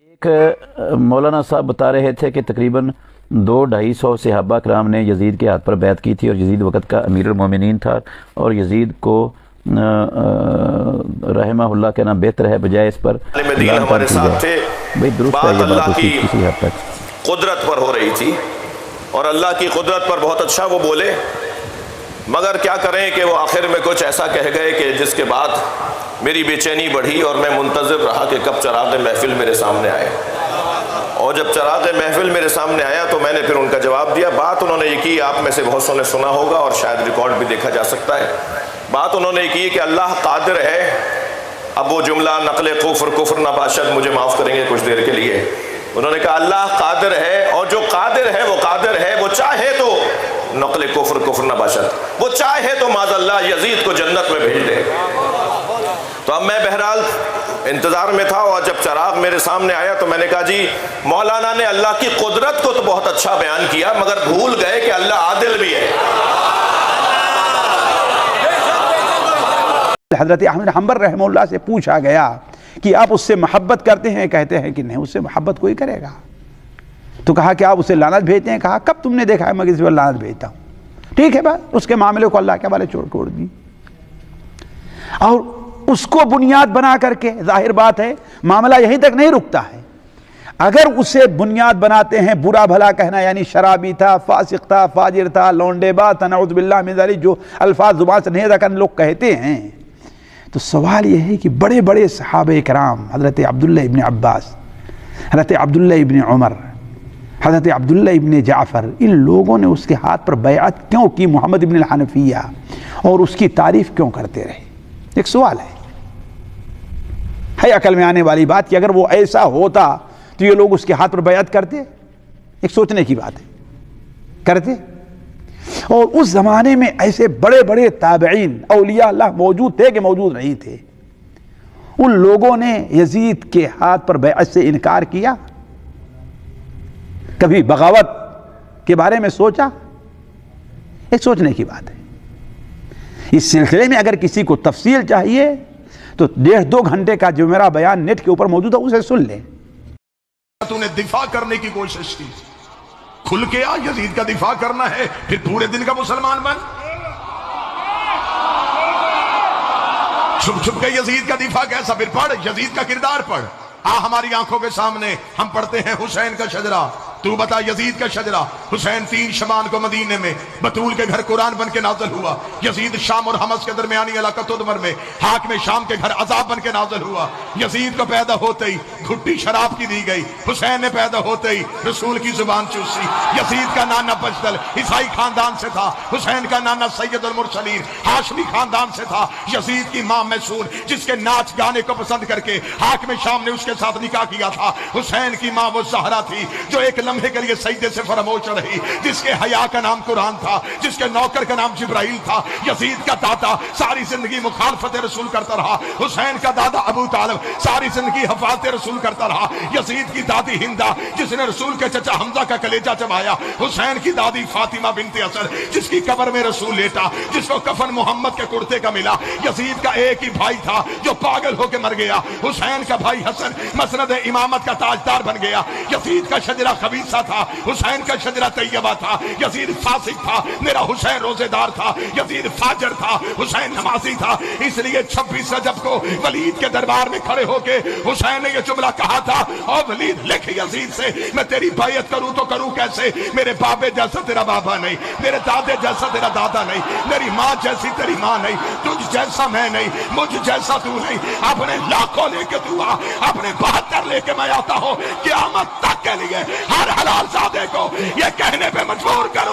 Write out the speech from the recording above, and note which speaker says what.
Speaker 1: ایک مولانا صاحب بتا رہے تھے کہ تقریباً 200-250 صحابہ کرام نے یزید کے ہاتھ پر بیعت کی تھی، اور یزید وقت کا امیر المومنین تھا، اور یزید کو رحمہ اللہ کہنا بہتر ہے بجائے اس پر
Speaker 2: ہمارے ساتھ تھے۔
Speaker 1: بھئی درست ہے یہ بات کسی حد تک
Speaker 2: قدرت پر ہو رہی تھی، اور اللہ کی قدرت پر بہت اچھا وہ بولے، مگر کیا کریں کہ وہ آخر میں کچھ ایسا کہہ گئے کہ جس کے بعد میری بے چینی بڑھی، اور میں منتظر رہا کہ کب چراغ محفل میرے سامنے آئے۔ اور جب چراغ محفل میرے سامنے آیا تو میں نے پھر ان کا جواب دیا۔ بات انہوں نے یہ کی، آپ میں سے بہت سو نے سنا ہوگا اور شاید ریکارڈ بھی دیکھا جا سکتا ہے۔ بات انہوں نے یہ کی کہ اللہ قادر ہے۔ اب وہ جملہ نقل کفر نہ باشد، مجھے معاف کریں گے کچھ دیر کے لیے، انہوں نے کہا اللہ قادر ہے، اور جو قادر ہے وہ قادر ہے، وہ چاہے تو نقل کفر نہ باشد، وہ چاہے تو معاذ اللہ یزید کو جنت میں بھیج دے۔ تو اب میں بہرحال انتظار میں تھا، اور جب چراغ میرے سامنے آیا تو میں نے کہا جی مولانا نے اللہ کی قدرت کو تو بہت اچھا بیان کیا، مگر بھول گئے کہ اللہ عادل بھی ہے۔
Speaker 3: حضرت احمد حنبل رحمہ اللہ سے پوچھا گیا کہ آپ اس سے محبت کرتے ہیں؟ کہتے ہیں کہ نہیں، اس سے محبت کوئی کرے گا۔ تو کہا کہ آپ اسے لعنت بھیجتے ہیں؟ کہا کب تم نے دیکھا ہے میں کسی پر لعنت بھیجتا ہوں؟ ٹھیک ہے بات، اس کے معاملے کو اللہ کے حوالے چھوڑ دی، اور اس کو بنیاد بنا کر کے ظاہر بات ہے معاملہ یہیں تک نہیں رکتا ہے۔ اگر اسے بنیاد بناتے ہیں برا بھلا کہنا، یعنی شرابی تھا، فاسق تھا، فاجر تھا، لونڈے باز تھا، نعوذ باللہ من ذالک، جو الفاظ زبان سے نہیں ادا کرنے لوگ کہتے ہیں، تو سوال یہ ہے کہ بڑے بڑے صحابہ کرام، حضرت عبداللہ ابن عباس، حضرت عبداللہ ابن عمر، حضرت عبداللہ ابن جعفر، ان لوگوں نے اس کے ہاتھ پر بیعت کیوں کی؟ محمد ابن الحنفیہ، اور اس کی تعریف کیوں کرتے رہے؟ ایک سوال ہے عقل میں آنے والی بات کہ اگر وہ ایسا ہوتا تو یہ لوگ اس کے ہاتھ پر بیعت کرتے؟ ایک سوچنے کی بات ہے، کرتے؟ اور اس زمانے میں ایسے بڑے بڑے تابعین اولیاء اللہ موجود تھے کہ موجود نہیں تھے، ان لوگوں نے یزید کے ہاتھ پر بیعت سے انکار کیا؟ کبھی بغاوت کے بارے میں سوچا؟ ایک سوچنے کی بات ہے۔ اس سلسلے میں اگر کسی کو تفصیل چاہیے تو 1.5-2 گھنٹے کا جو میرا بیان نیٹ کے اوپر موجود ہے اسے سن لیں۔
Speaker 4: تو نے دفاع کرنے کی کوشش کی، کھل کے آ، یزید کا دفاع کرنا ہے، پھر پورے دن کا مسلمان بن، چھپ چھپ کے یزید کا دفاع کیسا؟ پھر پڑھ یزید کا کردار پڑھ، آ ہماری آنکھوں کے سامنے ہم پڑھتے ہیں حسین کا شجرہ، تو بتا یزید کا شجرہ۔ حسین 3 شبان کو مدینے میں بطول کے گھر قرآن بن کے نازل ہوا، یزید شام اور حمص کے درمیانی علاقہ تدمر میں حاکم شام کے گھر عذاب بن کے نازل ہوا۔ یزید کو پیدا ہوتے ہی گھٹی شراب کی دی گئی، حسین نے پیدا ہوتے ہی رسول کی زبان چوسی۔ یزید کا نانا بجدل عیسائی خاندان سے تھا، حسین کا نانا سید المرسلین ہاشمی خاندان سے تھا۔ یزید کی ماں میسون جس کے ناچ گانے کو پسند کر کے حاکم شام نے اس کے ساتھ نکاح کیا تھا، حسین کی ماں وہ زہرا تھی جو ایک لمحے کے لیے سجدے سے فراموش رہی، جس کے حیا کا نام قرآن تھا، جس کے نوکر کا نام جبرائیل تھا۔ یزید کا دادا ساری زندگی مخالفت رسول کرتا رہا، حسین کا دادا ابو طالب ساری زندگی حفاظت رسول کرتا رہا۔ یزید کی دادی ہندا جس نے رسول کے چچا حمزہ کا کلیجہ چبایا، حسین کی دادی فاطمہ بنت اسد جس کی قبر میں رسول لیٹا، جس کو کفن محمد کے کرتے کا ملا۔ یزید کا ایک ہی بھائی تھا جو پاگل ہو کے مر گیا، حسین کا بھائی حسن مسند امامت کا تاجدار بن گیا۔ یزید کا شجرہ خبیثہ تھا، حسین کا شجرہ طیبہ تھا۔ یزید فاسق تھا، میرا حسین روزے دار تھا۔ یزید فاجر تھا، حسین نمازی تھا۔ اس لیے 26 رجب کو ولید کے دربار میں کھڑے ہو کے حسین نے یہ جملہ کہا تھا، اور ولید لکھ یزید سے میں تیری بیعت کروں تو کروں کیسے؟ میرے بابے جیسا تیرا بابا نہیں، میرے دادے جیسا تیرا دادا نہیں، میری ماں جیسی تیری ماں نہیں، تجھ جیسا میں نہیں، مجھ جیسا تو نہیں۔ اپنے لاکھوں لے کے تو آ، اپنے 72 لے کے میں آتا ہوں، قیامت تک کے لیے ہر حلال زادے کو یہ کہنے پہ مجبور کر